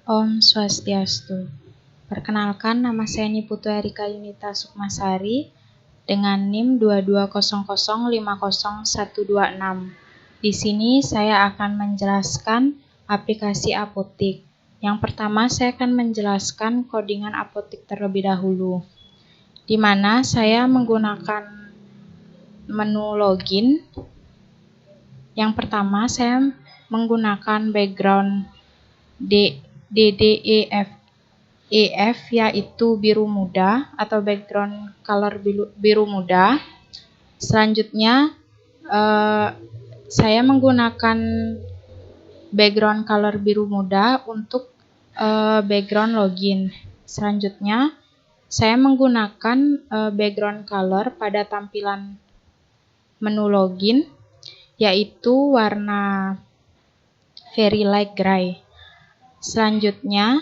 Om Swastiastu. Perkenalkan, nama saya Niputu Erika Yunita Sukmasari dengan NIM 2200500126. Di sini saya akan menjelaskan aplikasi apotik. Yang pertama, saya akan menjelaskan codingan apotik terlebih dahulu, di mana saya menggunakan menu login. Yang pertama, saya menggunakan background DDEF yaitu biru muda atau background color biru muda. Selanjutnya saya menggunakan background color biru muda untuk background login. Selanjutnya saya menggunakan background color pada tampilan menu login yaitu warna very light gray. Selanjutnya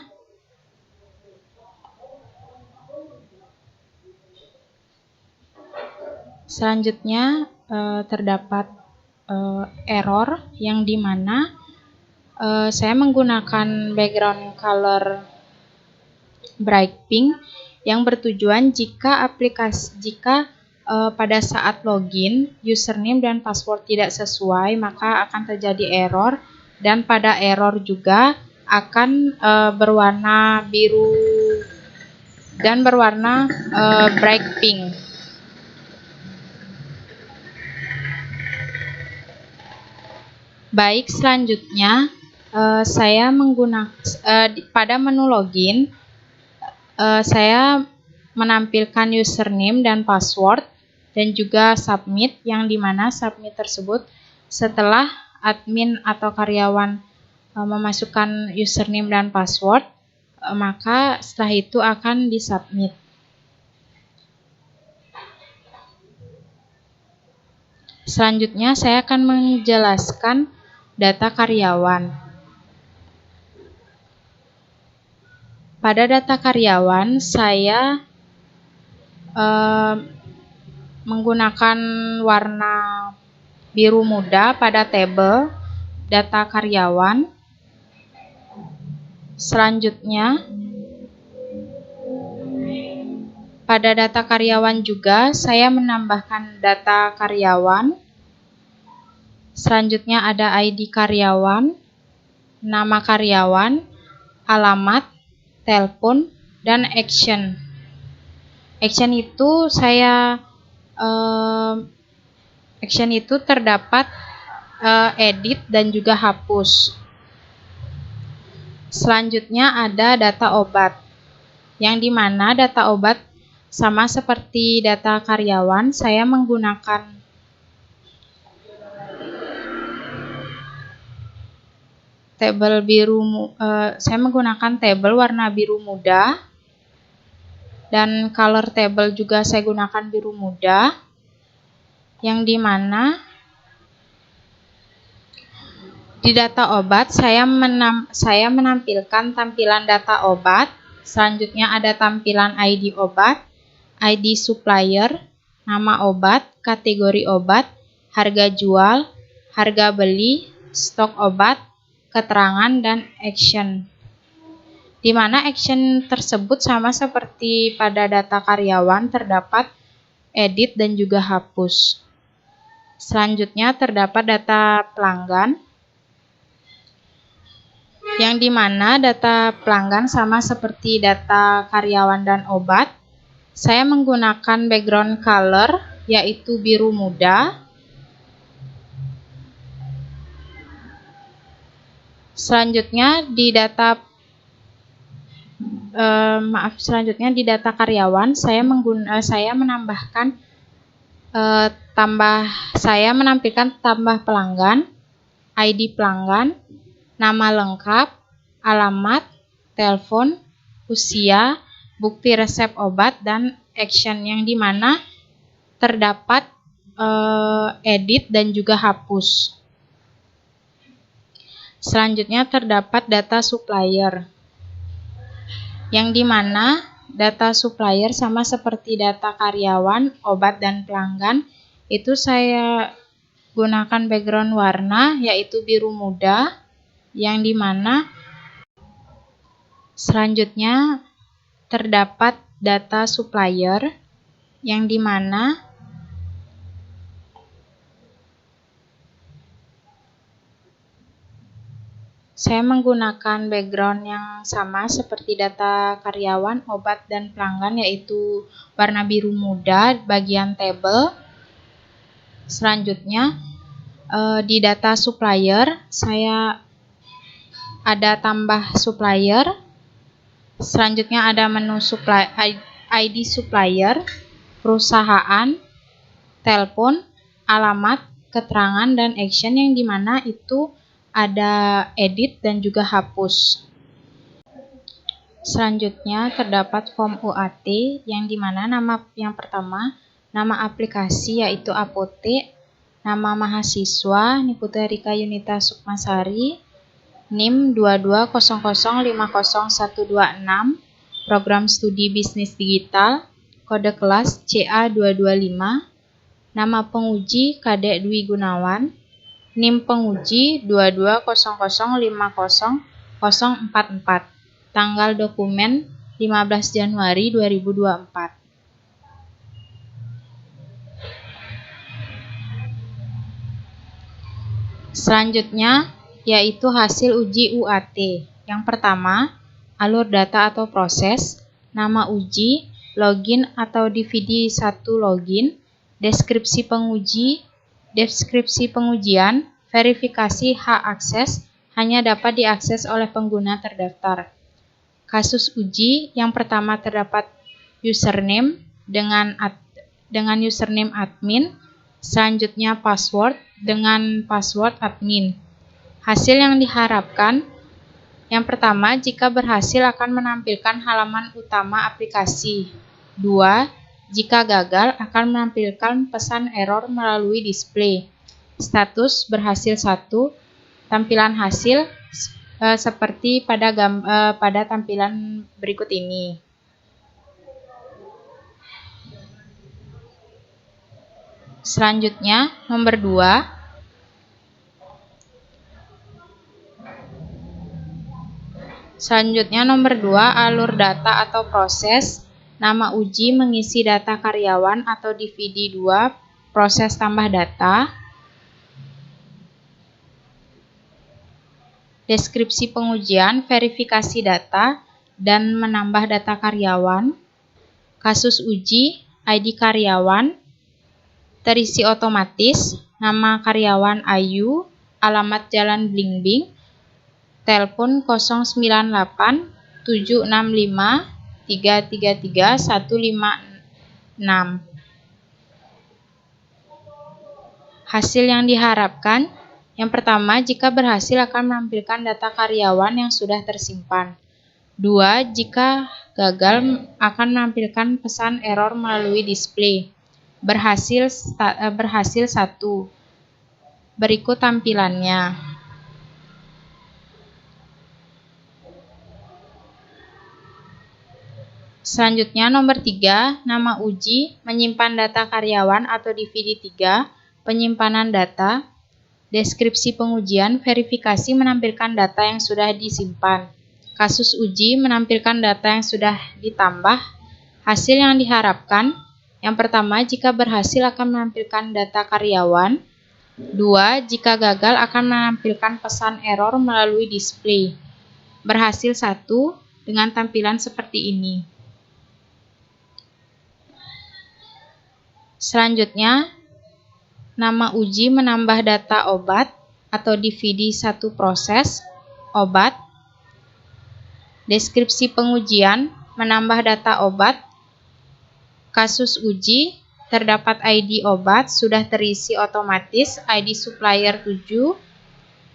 terdapat error yang dimana saya menggunakan background color bright pink yang bertujuan jika pada saat login username dan password tidak sesuai, maka akan terjadi error, dan pada error juga akan berwarna biru dan berwarna bright pink. Baik, selanjutnya saya menggunakan pada menu login saya menampilkan username dan password dan juga submit, yang dimana submit tersebut setelah admin atau karyawan memasukkan username dan password, maka setelah itu akan disubmit. Selanjutnya saya akan menjelaskan data karyawan. Pada data karyawan saya menggunakan warna biru muda pada tabel data karyawan. Selanjutnya pada data karyawan juga saya menambahkan data karyawan. Selanjutnya ada ID karyawan, nama karyawan, alamat, telepon, dan action. Action itu terdapat edit dan juga hapus. Selanjutnya ada data obat, yang dimana data obat sama seperti data karyawan, saya menggunakan tabel warna biru muda, dan color table juga saya gunakan biru muda, yang dimana di data obat saya menampilkan tampilan data obat. Selanjutnya ada tampilan ID obat, ID supplier, nama obat, kategori obat, harga jual, harga beli, stok obat, keterangan, dan action. Di mana action tersebut sama seperti pada data karyawan, terdapat edit dan juga hapus. Selanjutnya terdapat data pelanggan, yang dimana data pelanggan sama seperti data karyawan dan obat. Saya menggunakan background color yaitu biru muda. Selanjutnya di data karyawan saya menambahkan saya menampilkan tambah pelanggan, ID pelanggan, nama lengkap, alamat, telepon, usia, bukti resep obat, dan action, yang dimana terdapat edit dan juga hapus. Selanjutnya terdapat data supplier, yang dimana data supplier sama seperti data karyawan, obat, dan pelanggan. Itu saya gunakan background warna yaitu biru muda, yang dimana Selanjutnya terdapat data supplier yang dimana saya menggunakan background yang sama seperti data karyawan, obat, dan pelanggan, yaitu warna biru muda bagian table. Selanjutnya di data supplier saya ada tambah supplier. Selanjutnya ada menu ID supplier, perusahaan, telepon, alamat, keterangan, dan action, yang dimana itu ada edit dan juga hapus. Selanjutnya terdapat form UAT yang dimana nama yang pertama nama aplikasi yaitu Apotek, nama mahasiswa Niputu Erika Yunita Sukmasari, NIM 2200500126, program studi bisnis digital, kode kelas CA225, nama penguji Kadek Dwi Gunawan, NIM penguji 2200500044, tanggal dokumen 15 Januari 2024. Selanjutnya yaitu hasil uji UAT. Yang pertama, alur data atau proses, nama uji, login atau DVD 1 login, deskripsi pengujian, verifikasi hak akses, hanya dapat diakses oleh pengguna terdaftar. Kasus uji, yang pertama terdapat username dengan username admin, selanjutnya password dengan password admin. Hasil yang diharapkan, yang pertama, jika berhasil akan menampilkan halaman utama aplikasi. 2. Jika gagal akan menampilkan pesan error melalui display. Status berhasil 1, tampilan hasil seperti pada tampilan berikut ini. Selanjutnya, nomor 2. Alur data atau proses, nama uji mengisi data karyawan atau DVD 2, proses tambah data, deskripsi pengujian, verifikasi data, dan menambah data karyawan. Kasus uji, ID karyawan, terisi otomatis, nama karyawan Ayu, alamat Jalan Blingbing, telepon 098 765 333 156. Hasil yang diharapkan, yang pertama, jika berhasil akan menampilkan data karyawan yang sudah tersimpan. 2. Jika gagal akan menampilkan pesan error melalui display. Berhasil 1. Berikut tampilannya. Selanjutnya nomor 3, nama uji menyimpan data karyawan atau DVD 3, penyimpanan data, deskripsi pengujian, verifikasi menampilkan data yang sudah disimpan. Kasus uji menampilkan data yang sudah ditambah. Hasil yang diharapkan, yang pertama, jika berhasil akan menampilkan data karyawan. 2. Jika gagal akan menampilkan pesan error melalui display. Berhasil 1 dengan tampilan seperti ini. Selanjutnya, nama uji menambah data obat atau DVD 1 proses obat. Deskripsi pengujian menambah data obat. Kasus uji, terdapat ID obat sudah terisi otomatis, ID supplier 7,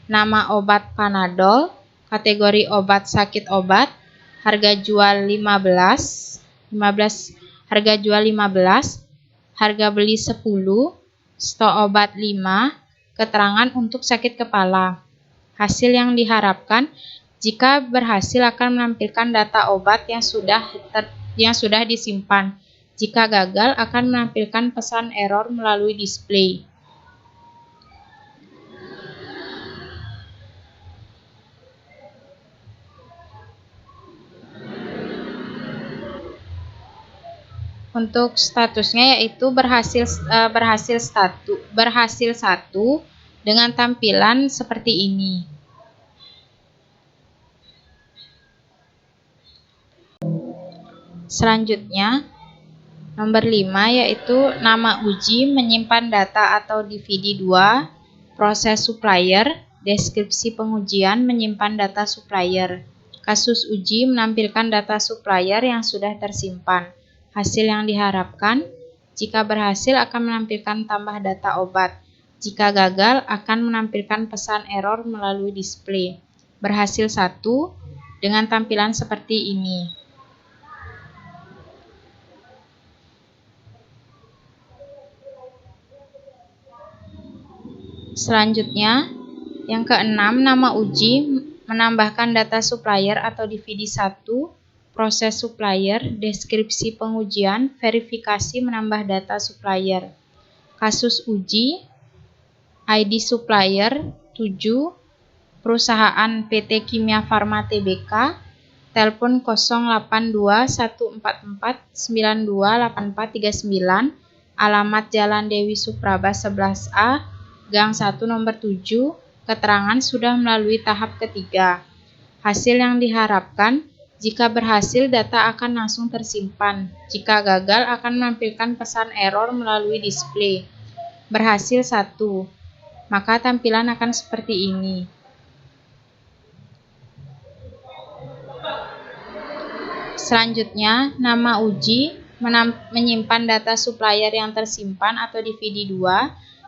nama obat Panadol, kategori obat sakit obat, harga jual 15, harga beli 10, stok obat 5, keterangan untuk sakit kepala. Hasil yang diharapkan, jika berhasil akan menampilkan data obat yang sudah disimpan. Jika gagal akan menampilkan pesan error melalui display. Untuk statusnya yaitu berhasil satu dengan tampilan seperti ini. Selanjutnya, nomor 5 yaitu nama uji menyimpan data atau DVD2, proses supplier, deskripsi pengujian menyimpan data supplier. Kasus uji menampilkan data supplier yang sudah tersimpan. Hasil yang diharapkan, jika berhasil akan menampilkan tambah data obat. Jika gagal akan menampilkan pesan error melalui display. Berhasil 1 dengan tampilan seperti ini. Selanjutnya, yang keenam, nama uji menambahkan data supplier atau DVD1, proses supplier, deskripsi pengujian, verifikasi menambah data supplier. Kasus uji, ID supplier 7, perusahaan PT Kimia Farma Tbk, telepon 082144928439, alamat Jalan Dewi Supraba 11A, Gang 1 nomor 7, keterangan sudah melalui tahap ketiga. Hasil yang diharapkan, jika berhasil data akan langsung tersimpan. Jika gagal akan menampilkan pesan error melalui display. Berhasil 1, maka tampilan akan seperti ini. Selanjutnya, nama uji menyimpan data supplier yang tersimpan atau DVD2,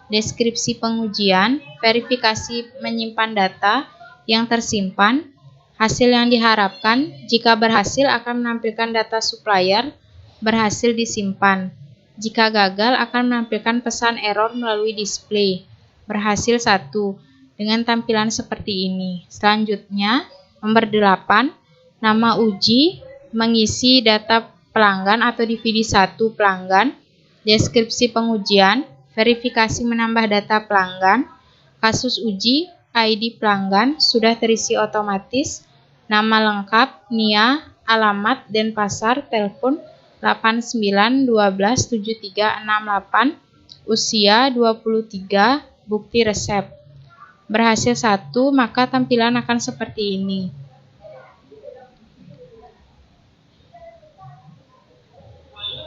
deskripsi pengujian, verifikasi menyimpan data yang tersimpan. Hasil yang diharapkan, jika berhasil akan menampilkan data supplier berhasil disimpan. Jika gagal akan menampilkan pesan error melalui display. Berhasil 1 dengan tampilan seperti ini. Selanjutnya, nomor 8, nama uji mengisi data pelanggan atau DVD1 pelanggan, deskripsi pengujian, verifikasi menambah data pelanggan. Kasus uji, ID pelanggan sudah terisi otomatis, nama lengkap, NIA, alamat, Denpasar, telepon 89127368, usia 23, bukti resep. Berhasil 1, maka tampilan akan seperti ini.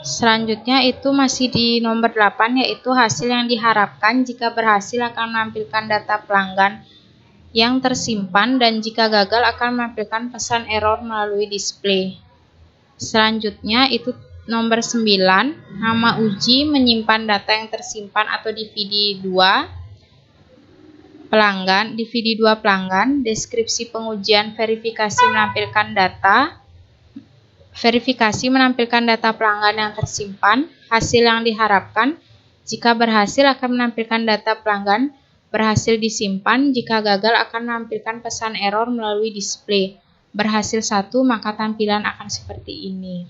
Selanjutnya itu masih di nomor 8 yaitu hasil yang diharapkan. Jika berhasil akan menampilkan data pelanggan yang tersimpan dan jika gagal akan menampilkan pesan error melalui display. Selanjutnya itu nomor 9, nama uji menyimpan data yang tersimpan atau DVD2 pelanggan, deskripsi pengujian, verifikasi menampilkan data pelanggan yang tersimpan. Hasil yang diharapkan, jika berhasil akan menampilkan data pelanggan berhasil disimpan, jika gagal akan menampilkan pesan error melalui display. Berhasil 1, maka tampilan akan seperti ini.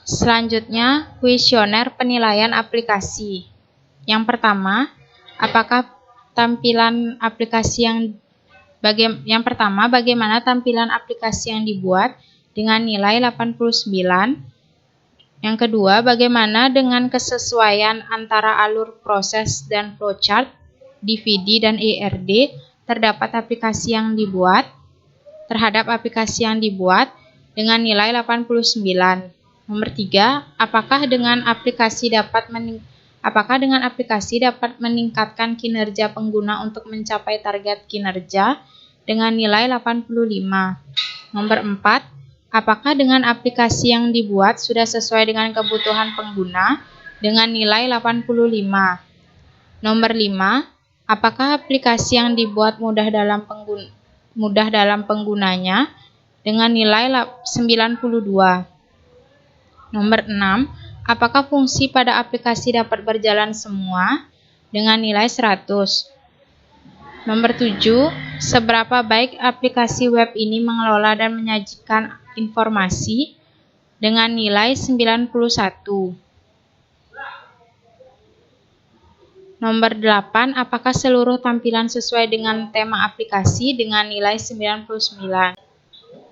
Selanjutnya, kuesioner penilaian aplikasi. Yang pertama, apakah tampilan aplikasi bagaimana tampilan aplikasi yang dibuat dengan nilai 89. Yang kedua, bagaimana dengan kesesuaian antara alur proses dan flowchart, DVD dan ERD terhadap aplikasi yang dibuat dengan nilai 89. Nomor 3, apakah dengan aplikasi dapat meningkatkan kinerja pengguna untuk mencapai target kinerja dengan nilai 85. Nomor 4, apakah dengan aplikasi yang dibuat sudah sesuai dengan kebutuhan pengguna dengan nilai 85. Nomor 5, apakah aplikasi yang dibuat mudah dalam penggunanya dengan nilai 92. Nomor 6, apakah fungsi pada aplikasi dapat berjalan semua dengan nilai 100. Nomor 7, seberapa baik aplikasi web ini mengelola dan menyajikan informasi dengan nilai 91. Nomor 8, apakah seluruh tampilan sesuai dengan tema aplikasi dengan nilai 99.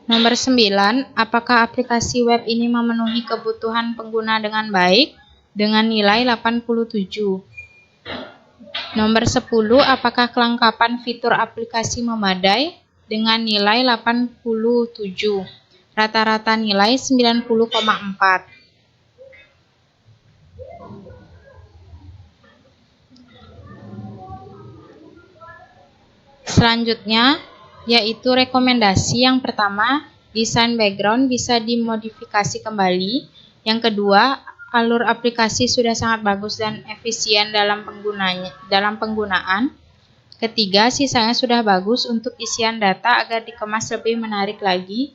Nomor 9, apakah aplikasi web ini memenuhi kebutuhan pengguna dengan baik? Dengan nilai 87. Nomor 10, apakah kelengkapan fitur aplikasi memadai? Dengan nilai 87. Rata-rata nilai 90,4. Selanjutnya, yaitu rekomendasi. Yang pertama, desain background bisa dimodifikasi kembali. Yang kedua, alur aplikasi sudah sangat bagus dan efisien dalam penggunaan. Ketiga, sisanya sudah bagus untuk isian data agar dikemas lebih menarik lagi.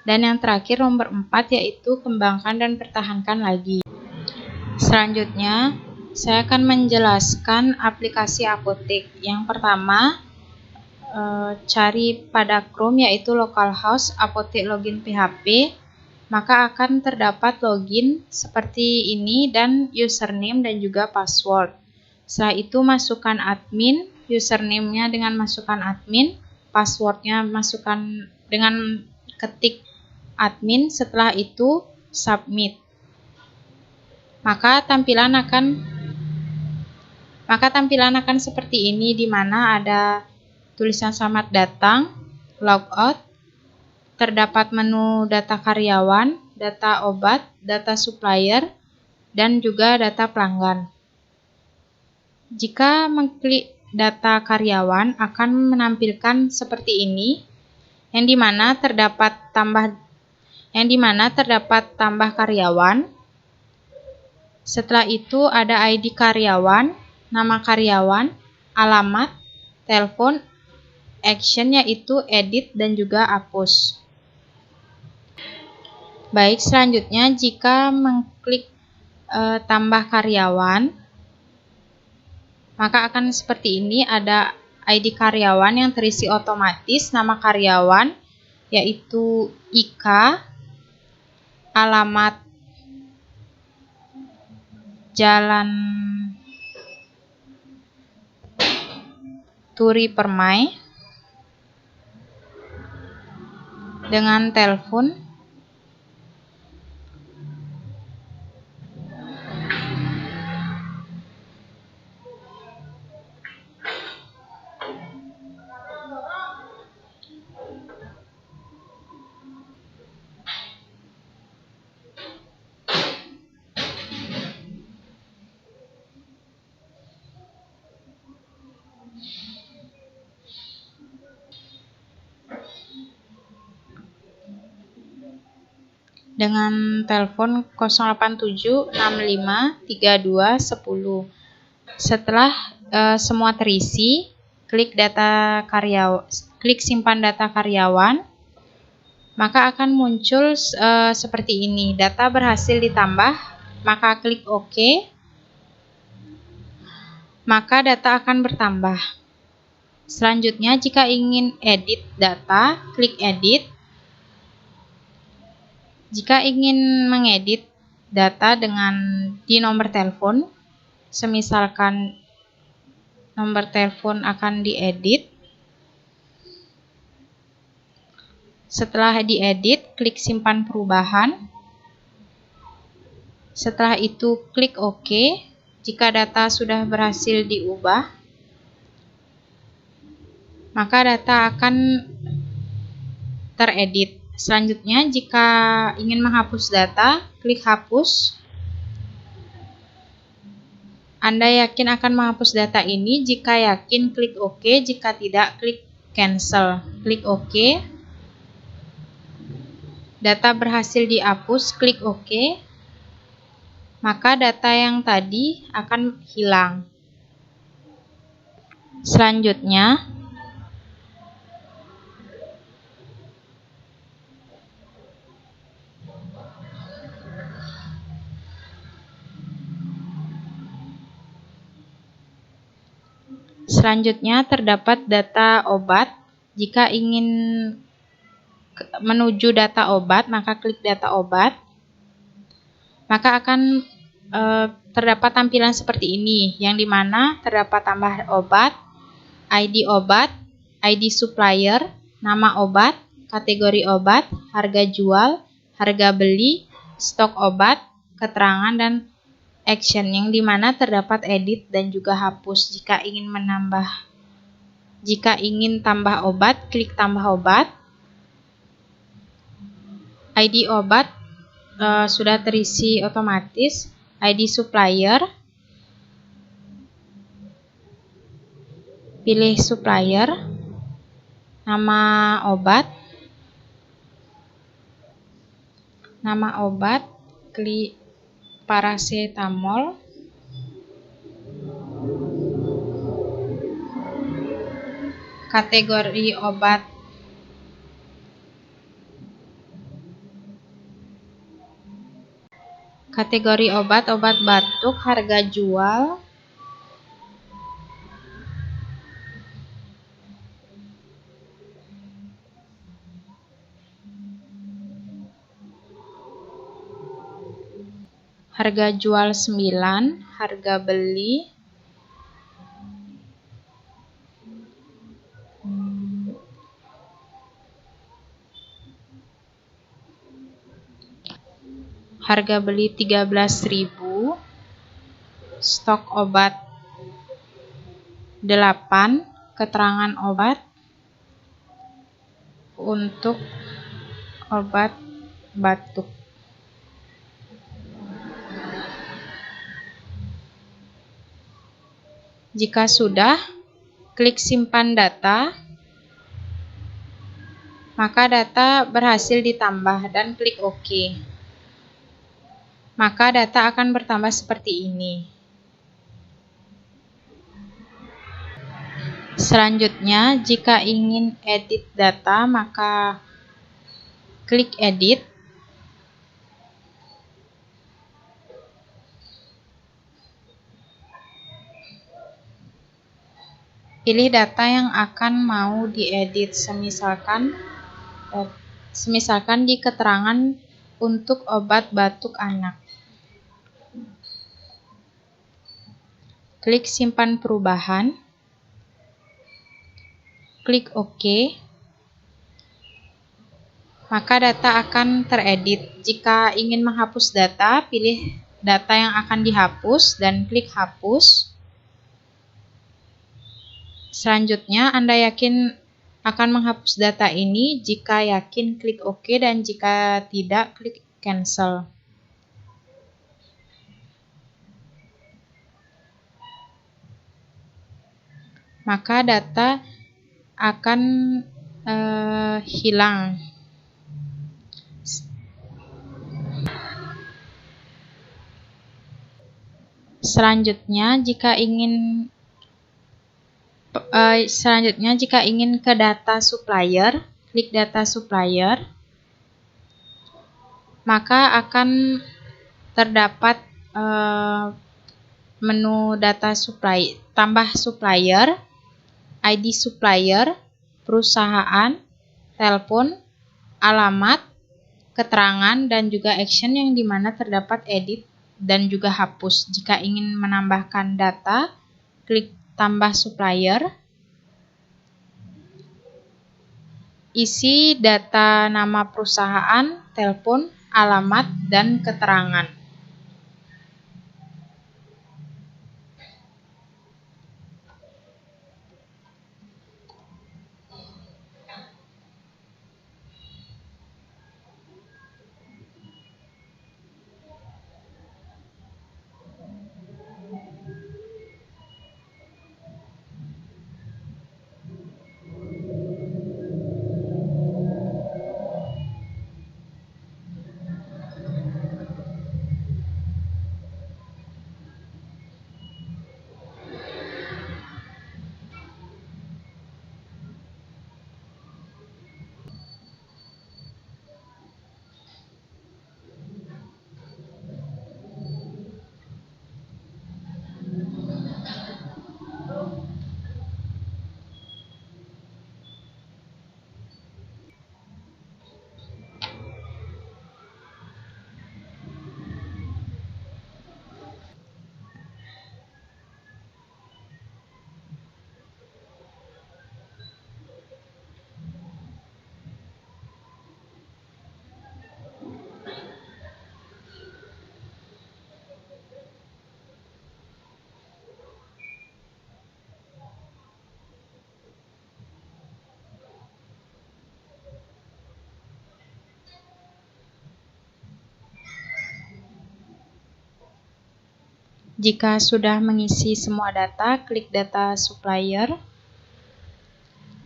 Dan yang terakhir, nomor 4, yaitu kembangkan dan pertahankan lagi. Selanjutnya, saya akan menjelaskan aplikasi apotek. Yang pertama, cari pada Chrome, yaitu localhost apotek login PHP, maka akan terdapat login seperti ini dan username dan juga password. Setelah itu masukkan admin, username-nya dengan masukkan admin, passwordnya masukkan dengan ketik admin. Setelah itu submit. Maka tampilan akan seperti ini, di mana ada tulisan selamat datang, logout, terdapat menu data karyawan, data obat, data supplier, dan juga data pelanggan. Jika mengklik data karyawan akan menampilkan seperti ini, yang dimana terdapat tambah karyawan. Setelah itu ada ID karyawan, nama karyawan, alamat, telepon, action yaitu edit dan juga hapus. Baik, selanjutnya jika mengklik tambah karyawan, maka akan seperti ini, ada ID karyawan yang terisi otomatis, nama karyawan yaitu Ika, alamat Jalan Turi Permai, dengan telepon dengan telepon 087653210. Setelah semua terisi, klik simpan data karyawan, maka akan muncul seperti ini, data berhasil ditambah, maka klik OK, maka data akan bertambah. Selanjutnya, jika ingin edit data, klik edit. Jika ingin mengedit data di nomor telepon, semisalkan nomor telepon akan diedit. Setelah diedit, klik simpan perubahan. Setelah itu klik OK. Jika data sudah berhasil diubah, maka data akan teredit. Selanjutnya, jika ingin menghapus data, klik hapus. Anda yakin akan menghapus data ini? Jika yakin, klik OK. Jika tidak, klik cancel. Klik OK. Data berhasil dihapus, klik OK. Maka data yang tadi akan hilang. Selanjutnya, terdapat data obat. Jika ingin menuju data obat, maka klik data obat. Maka akan terdapat tampilan seperti ini, yang dimana terdapat tambah obat, ID supplier, nama obat, kategori obat, harga jual, harga beli, stok obat, keterangan, dan action yang dimana terdapat edit dan juga hapus. Jika ingin tambah obat, klik tambah obat. ID obat sudah terisi otomatis. ID supplier, pilih supplier, nama obat, klik paracetamol, kategori obat, obat batuk, harga jual, harga jual 9, harga beli harga beli 13.000, stok obat 8, keterangan obat untuk obat batuk. Jika sudah, klik simpan data, maka data berhasil ditambah dan klik OK. Maka data akan bertambah seperti ini. Selanjutnya, jika ingin edit data, maka klik edit. Pilih data yang akan mau diedit, semisalkan di keterangan untuk obat batuk anak. Klik simpan perubahan, klik OK, maka data akan teredit. Jika ingin menghapus data, pilih data yang akan dihapus dan klik hapus. Selanjutnya, Anda yakin akan menghapus data ini? Jika yakin, klik OK, dan jika tidak, klik cancel. Maka data akan hilang. Selanjutnya, jika ingin ke data supplier, klik data supplier, maka akan terdapat menu data tambah supplier, ID supplier, perusahaan, telepon, alamat, keterangan, dan juga action yang dimana terdapat edit dan juga hapus. Jika ingin menambahkan data, klik tambah supplier, isi data nama perusahaan, telepon, alamat, dan keterangan. Jika sudah mengisi semua data, klik data supplier,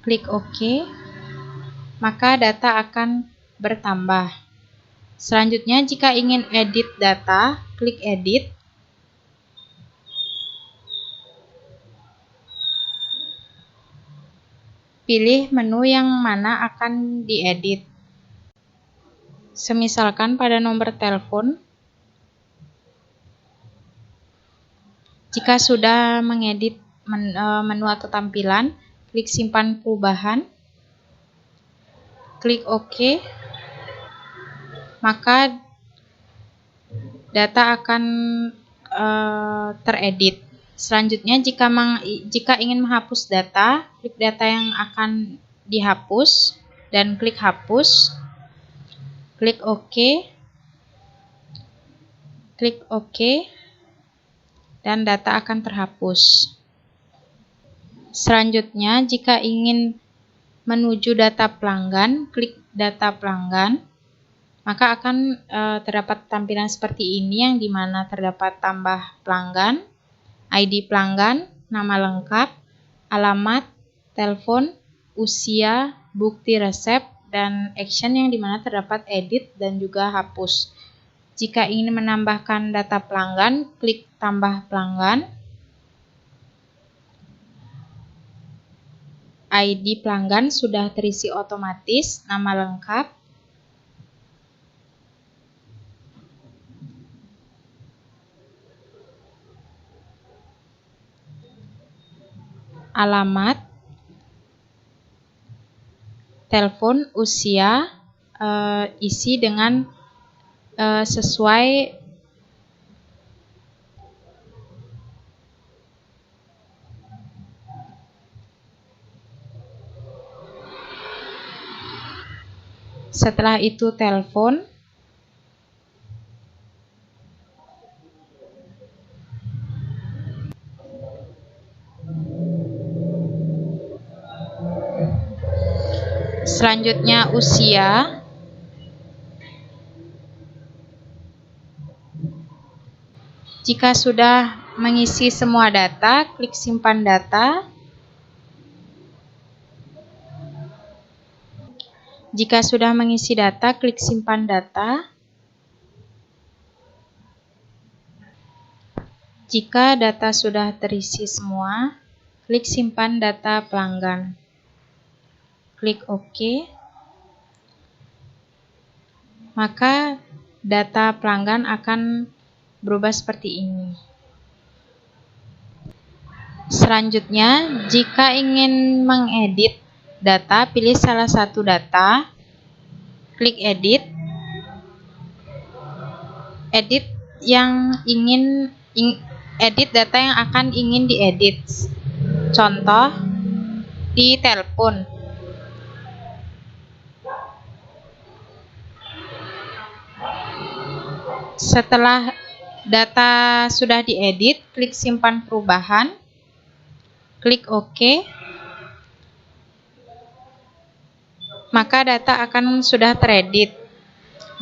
klik OK, maka data akan bertambah. Selanjutnya, jika ingin edit data, klik edit. Pilih menu yang mana akan diedit. Semisalkan pada nomor telepon. Jika sudah mengedit menu atau tampilan, klik simpan perubahan, klik OK, maka data akan teredit. Selanjutnya, jika ingin menghapus data, klik data yang akan dihapus dan klik hapus, klik OK, dan data akan terhapus. Selanjutnya, jika ingin menuju data pelanggan, klik data pelanggan, maka akan terdapat tampilan seperti ini yang dimana terdapat tambah pelanggan, ID pelanggan, nama lengkap, alamat, telepon, usia, bukti resep, dan action yang dimana terdapat edit dan juga hapus. Jika ingin menambahkan data pelanggan, klik tambah pelanggan. ID pelanggan sudah terisi otomatis, nama lengkap, alamat, telepon, usia, isi dengan sesuai setelah itu telepon, selanjutnya usia, jika sudah mengisi semua data, klik simpan data. Jika sudah mengisi data, klik simpan data. Jika data sudah terisi semua, klik simpan data pelanggan. Klik OK. Maka data pelanggan akan berubah seperti ini. Selanjutnya, jika ingin mengedit data, pilih salah satu data, klik edit. Edit data yang akan ingin diedit. Contoh di telepon. Setelah data sudah diedit, klik simpan perubahan, klik OK, maka data akan sudah teredit.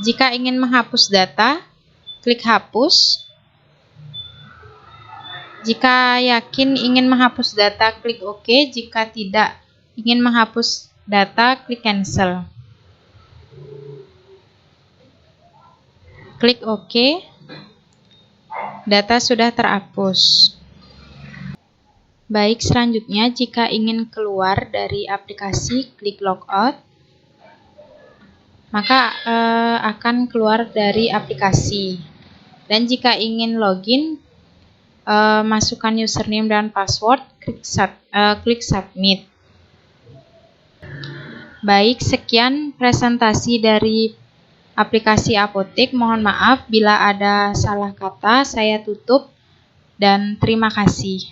Jika ingin menghapus data, klik hapus. Jika yakin ingin menghapus data, klik OK. Jika tidak ingin menghapus data, klik cancel. Klik OK. Data sudah terhapus. Baik, selanjutnya jika ingin keluar dari aplikasi, klik logout. Maka akan keluar dari aplikasi. Dan jika ingin login, masukkan username dan password, klik submit. Baik, sekian presentasi dari aplikasi Apotek. Mohon maaf bila ada salah kata, saya tutup dan terima kasih.